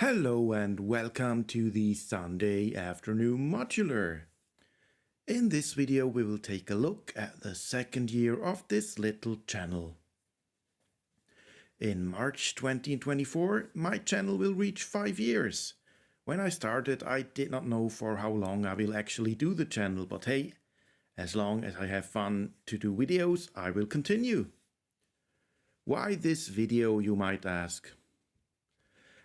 Hello and welcome to the Sunday Afternoon Modular. In this video we will take a look at the second year of this little channel. In March 2024 my channel will reach 5 years. When I started I did not know for how long I will actually do the channel, but hey, as long as I have fun to do videos I will continue. Why this video, you might ask?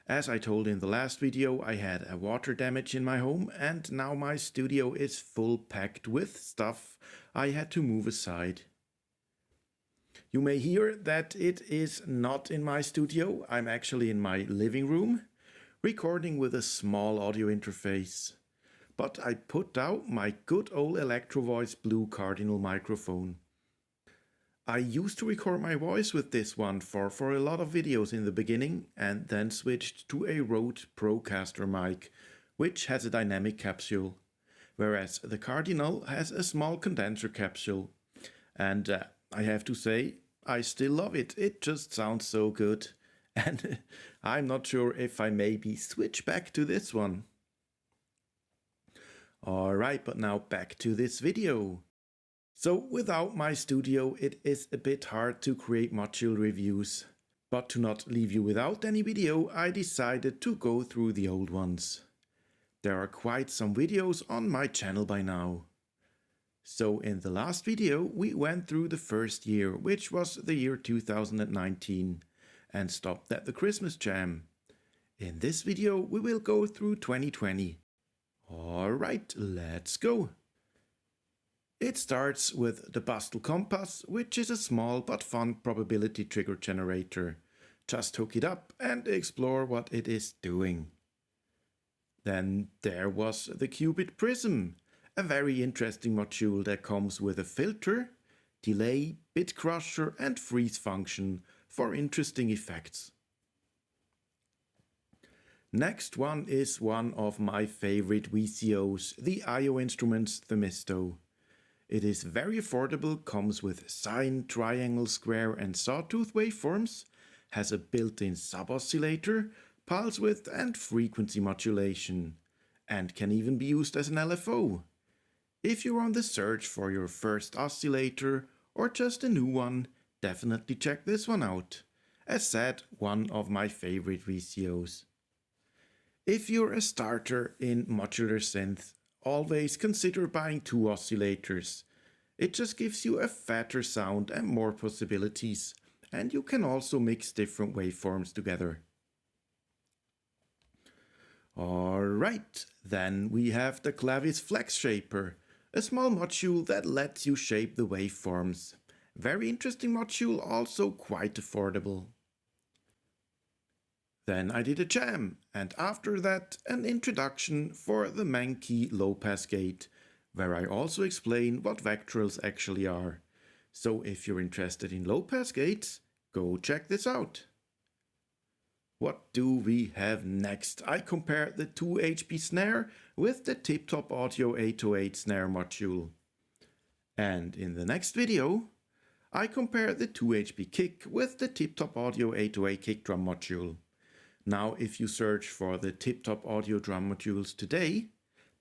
As I told in the last video, I had a water damage in my home and now my studio is full packed with stuff I had to move aside. You may hear that it is not in my studio. I'm actually in my living room, recording with a small audio interface. But I put out my good old Electro Voice Blue Cardinal microphone. I used to record my voice with this one for a lot of videos in the beginning and then switched to a Rode Procaster mic, which has a dynamic capsule, whereas the Cardinal has a small condenser capsule. And I have to say, I still love it. It just sounds so good. And I'm not sure if I maybe switch back to this one. Alright, but now back to this video. So without my studio it is a bit hard to create module reviews, but to not leave you without any video I decided to go through the old ones. There are quite some videos on my channel by now. So in the last video we went through the first year, which was the year 2019, and stopped at the Christmas jam. In this video we will go through 2020. Alright, let's go! It starts with the Bastel Compass, which is a small but fun probability trigger generator. Just hook it up and explore what it is doing. Then there was the Qubit Prism, a very interesting module that comes with a filter, delay, bit crusher and freeze function for interesting effects. Next one is one of my favorite VCOs, the IO Instruments Themisto. It is very affordable, comes with sine, triangle, square and sawtooth waveforms, has a built-in sub-oscillator, pulse width and frequency modulation, and can even be used as an LFO. If you're on the search for your first oscillator or just a new one, definitely check this one out. As said, one of my favorite VCOs. If you're a starter in modular synth, always consider buying 2 oscillators. It just gives you a fatter sound and more possibilities, and you can also mix different waveforms together. Alright, then we have the Clavis Flex Shaper, a small module that lets you shape the waveforms. Very interesting module, also quite affordable. Then I did a jam, and after that an introduction for the Mankey low pass gate, where I also explain what vectorals actually are. So if you're interested in low pass gates, go check this out. What do we have next? I compared the 2HP snare with the Tip Top Audio 808 snare module. And in the next video, I compared the 2HP kick with the Tip Top Audio 808 kick drum module. Now if you search for the Tip Top Audio drum modules today,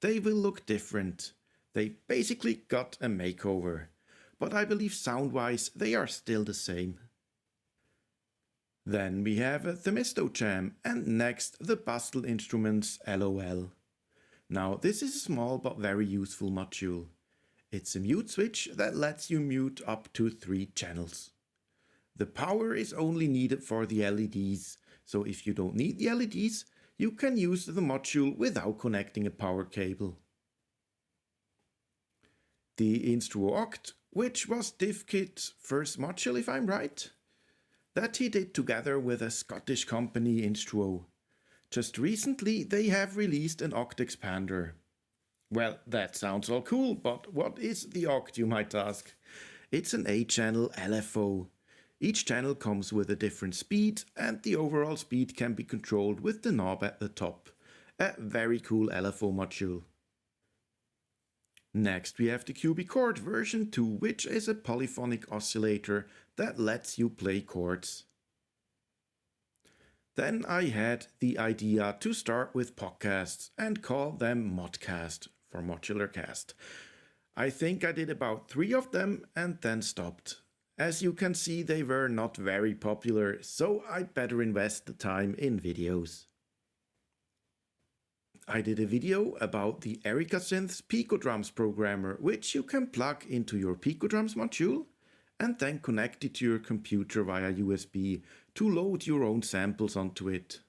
they will look different. They basically got a makeover, but I believe sound-wise they are still the same. Then we have a Themisto jam, and next the Bastel Instruments LOL. Now this is a small but very useful module. It's a mute switch that lets you mute up to 3 channels. The power is only needed for the LEDs, so if you don't need the LEDs, you can use the module without connecting a power cable. The Instruo Oct, which was DivKit's first module if I'm right, that he did together with a Scottish company Instruo. Just recently they have released an Oct expander. Well, that sounds all cool, but what is the Oct, you might ask? It's an 8-channel LFO. Each channel comes with a different speed and the overall speed can be controlled with the knob at the top. A very cool LFO module. Next we have the Cubichord version 2, which is a polyphonic oscillator that lets you play chords. Then I had the idea to start with podcasts and call them Modcast for Modular Cast. I think I did about 3 of them and then stopped. As you can see, they were not very popular, so I'd better invest the time in videos. I did a video about the Erica Synth's Pico Drums programmer, which you can plug into your Pico Drums module and then connect it to your computer via USB to load your own samples onto it.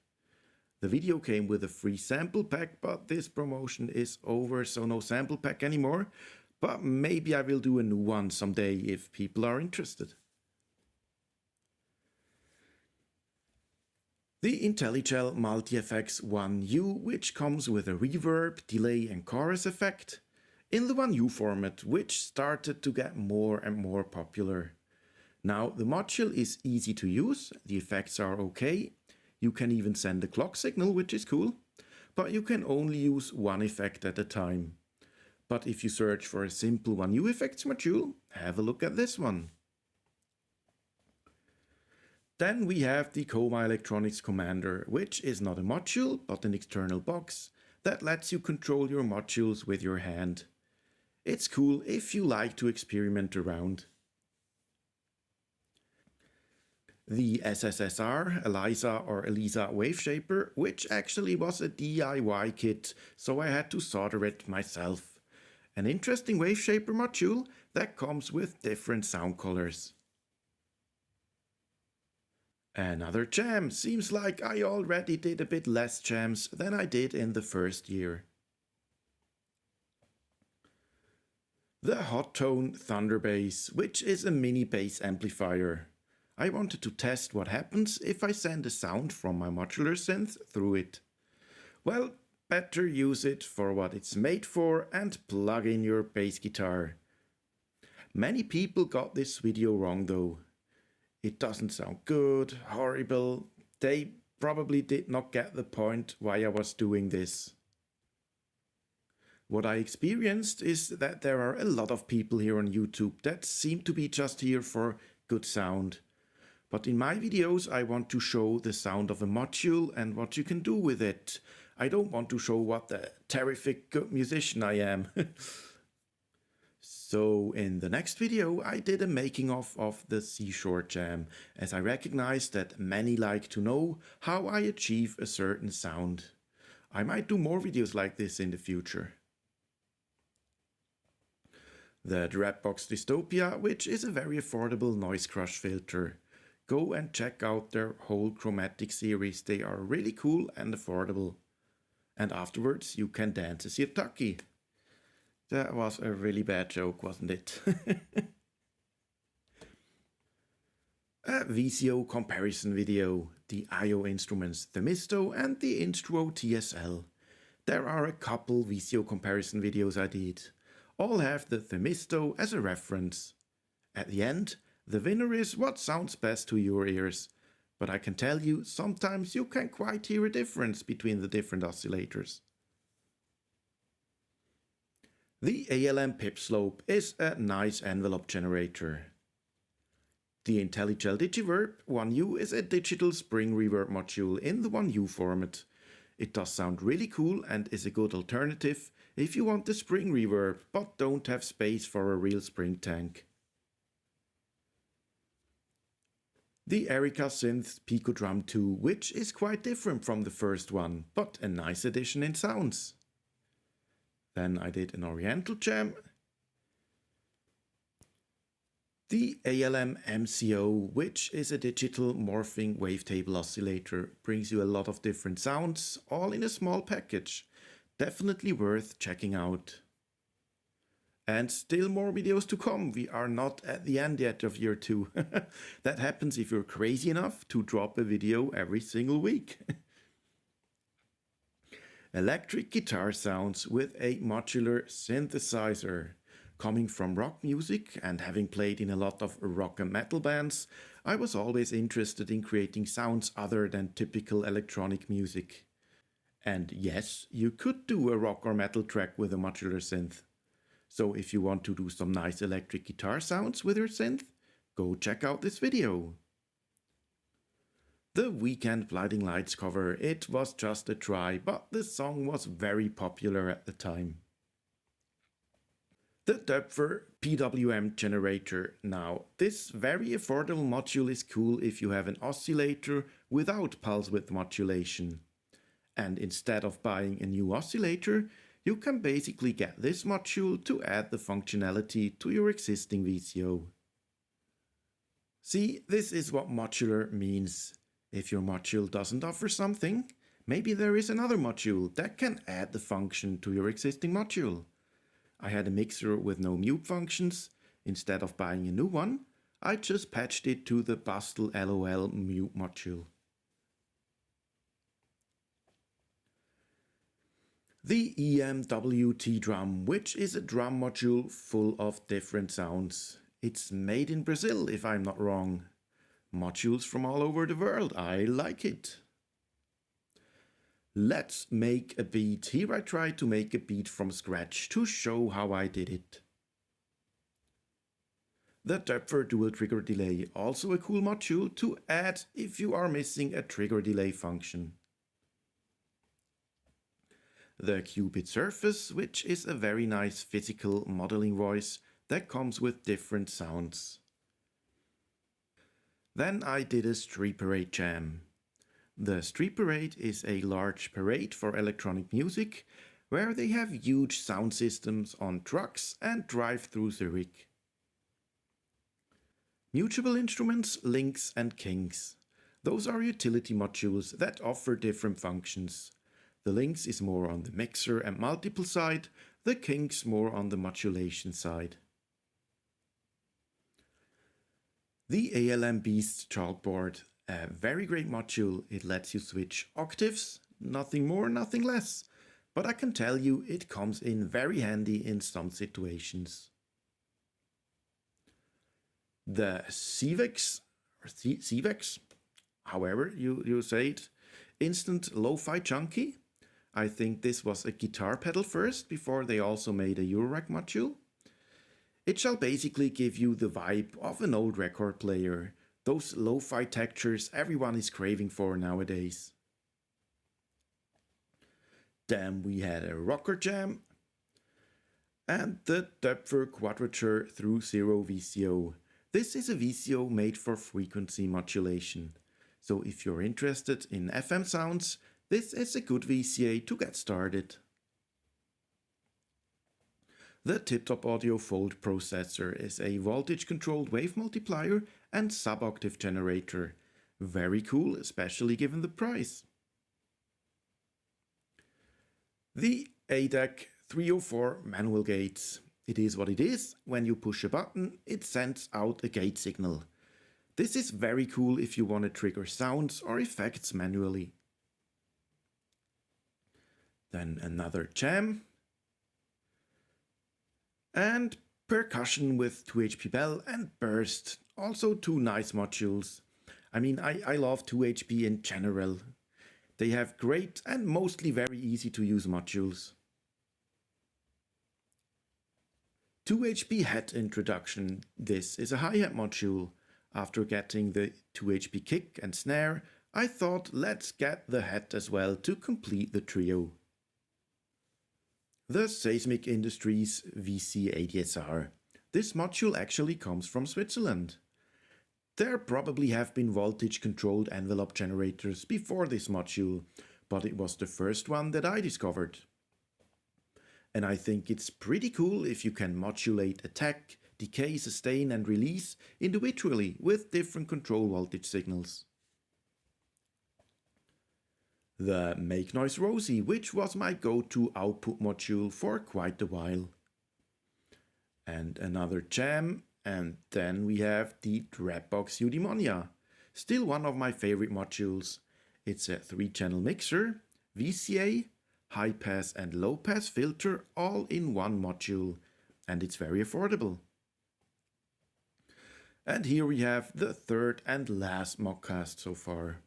The video came with a free sample pack, but this promotion is over, so no sample pack anymore. But maybe I will do a new one someday if people are interested. The IntelliGel Multi-FX 1U, which comes with a reverb, delay and chorus effect, in the 1U format, which started to get more and more popular. Now the module is easy to use, the effects are okay, you can even send a clock signal, which is cool, but you can only use one effect at a time. But if you search for a simple 1U effects module, have a look at this one. Then we have the Coma Electronics Commander, which is not a module but an external box that lets you control your modules with your hand. It's cool if you like to experiment around. The SSSR ELISA or ELISA Wave Shaper, which actually was a DIY kit, so I had to solder it myself. An interesting wave shaper module that comes with different sound colors. Another jam. Seems like I already did a bit less jams than I did in the first year. The Hot Tone Thunder Bass, which is a mini bass amplifier. I wanted to test what happens if I send a sound from my modular synth through it. Well, better use it for what it's made for and plug in your bass guitar. Many people got this video wrong though. It doesn't sound good, horrible. They probably did not get the point why I was doing this. What I experienced is that there are a lot of people here on YouTube that seem to be just here for good sound. But in my videos I want to show the sound of a module and what you can do with it. I don't want to show what a terrific good musician I am. So in the next video I did a making of the Seashore Jam, as I recognize that many like to know how I achieve a certain sound. I might do more videos like this in the future. The Dropbox Dystopia, which is a very affordable noise crush filter. Go and check out their whole chromatic series, they are really cool and affordable. And afterwards you can dance a sirtaki. That was a really bad joke, wasn't it? A VCO comparison video, the IO instruments Themisto and the Instruo TSL. There are a couple VCO comparison videos I did. All have the Themisto as a reference. At the end, the winner is what sounds best to your ears. But I can tell you, sometimes you can quite hear a difference between the different oscillators. The ALM Pip Slope is a nice envelope generator. The IntelliGel Digiverb 1U is a digital spring reverb module in the 1U format. It does sound really cool and is a good alternative if you want the spring reverb but don't have space for a real spring tank. The Erica Synth Pico Drum 2, which is quite different from the first one, but a nice addition in sounds. Then I did an Oriental Jam. The ALM MCO, which is a digital morphing wavetable oscillator, brings you a lot of different sounds, all in a small package. Definitely worth checking out. And still more videos to come. We are not at the end yet of year 2. That happens if you're crazy enough to drop a video every single week. Electric guitar sounds with a modular synthesizer. Coming from rock music and having played in a lot of rock and metal bands, I was always interested in creating sounds other than typical electronic music. And yes, you could do a rock or metal track with a modular synth. So if you want to do some nice electric guitar sounds with your synth, go check out this video. The Weekend Blinding Lights cover, it was just a try, but the song was very popular at the time. The Doepfer PWM generator. Now, this very affordable module is cool if you have an oscillator without pulse width modulation. And instead of buying a new oscillator, you can basically get this module to add the functionality to your existing VCO. See, this is what modular means. If your module doesn't offer something, maybe there is another module that can add the function to your existing module. I had a mixer with no mute functions. Instead of buying a new one, I just patched it to the Bastel LOL mute module. The EMWT drum, which is a drum module full of different sounds. It's made in Brazil, if I'm not wrong. Modules from all over the world, I like it. Let's make a beat. Here I tried to make a beat from scratch to show how I did it. The Doepfer dual trigger delay, also a cool module to add if you are missing a trigger delay function. The Qubit Surface, which is a very nice physical modeling voice that comes with different sounds. Then I did a Street Parade jam. The Street Parade is a large parade for electronic music where they have huge sound systems on trucks and drive through Zurich. Mutable Instruments, Links and Kings. Those are utility modules that offer different functions. The Links is more on the mixer and multiple side, the Kings more on the modulation side. The ALM Beast chalkboard. A very great module. It lets you switch octaves, nothing more, nothing less. But I can tell you it comes in very handy in some situations. The CVEX, or CVEX, however you say it, Instant Lo-Fi Junkie. I think this was a guitar pedal first before they also made a Eurorack module. It shall basically give you the vibe of an old record player. Those lo-fi textures everyone is craving for nowadays. Then we had a rocker jam and the Doepfer Quadrature through Zero VCO. This is a VCO made for frequency modulation. So if you're interested in FM sounds, this is a good VCA to get started. The Tip-Top Audio Fold Processor is a voltage-controlled wave multiplier and sub-octave generator. Very cool, especially given the price. The ADAC 304 manual gates. It is what it is. When you push a button, it sends out a gate signal. This is very cool if you want to trigger sounds or effects manually. Then another jam. And percussion with 2HP Bell and Burst, also two nice modules. I mean, I love 2HP in general. They have great and mostly very easy to use modules. 2HP Head introduction. This is a hi-hat module. After getting the 2HP kick and snare, I thought let's get the head as well to complete the trio. The Seismic Industries VC80SR. This module actually comes from Switzerland. There probably have been voltage-controlled envelope generators before this module, but it was the first one that I discovered. And I think it's pretty cool if you can modulate attack, decay, sustain and release individually with different control voltage signals. The Make Noise Rosie, which was my go-to output module for quite a while. And another jam, and then we have the Dropbox Eudaimonia, still one of my favorite modules. It's a 3-channel mixer, VCA, high-pass and low-pass filter all in one module, and it's very affordable. And here we have the third and last mockcast so far.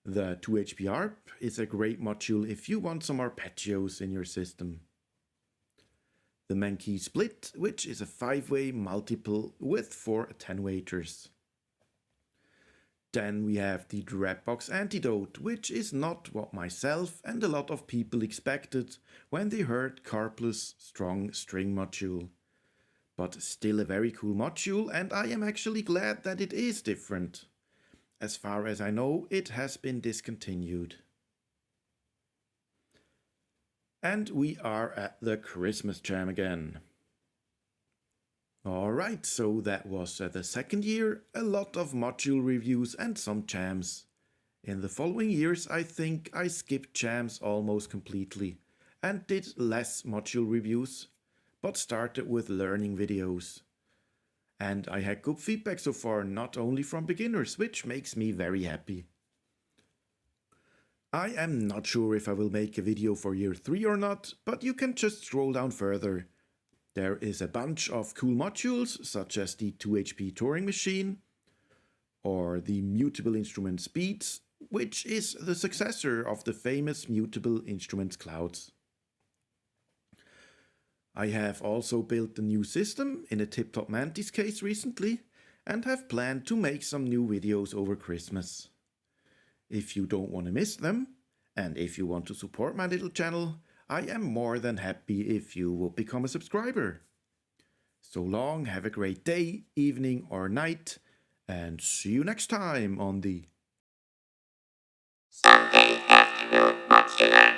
The 2HP ARP is a great module if you want some arpeggios in your system. The Menke Split, which is a 5-way multiple with 4 attenuators. Then we have the Dropbox Antidote, which is not what myself and a lot of people expected when they heard Carplus Strong String Module. But still a very cool module, and I am actually glad that it is different. As far as I know, it has been discontinued. And we are at the Christmas jam again. Alright, so that was the second year, a lot of module reviews and some jams. In the following years I think I skipped jams almost completely and did less module reviews, but started with learning videos. And I had good feedback so far, not only from beginners, which makes me very happy. I am not sure if I will make a video for year 3 or not, but you can just scroll down further. There is a bunch of cool modules, such as the 2HP Turing Machine, or the Mutable Instruments Beats, which is the successor of the famous Mutable Instruments Clouds. I have also built a new system in a Tip-Top Mantis case recently, and have planned to make some new videos over Christmas. If you don't want to miss them, and if you want to support my little channel, I am more than happy if you will become a subscriber. So long, have a great day, evening or night, and see you next time on the Sunday afternoon modular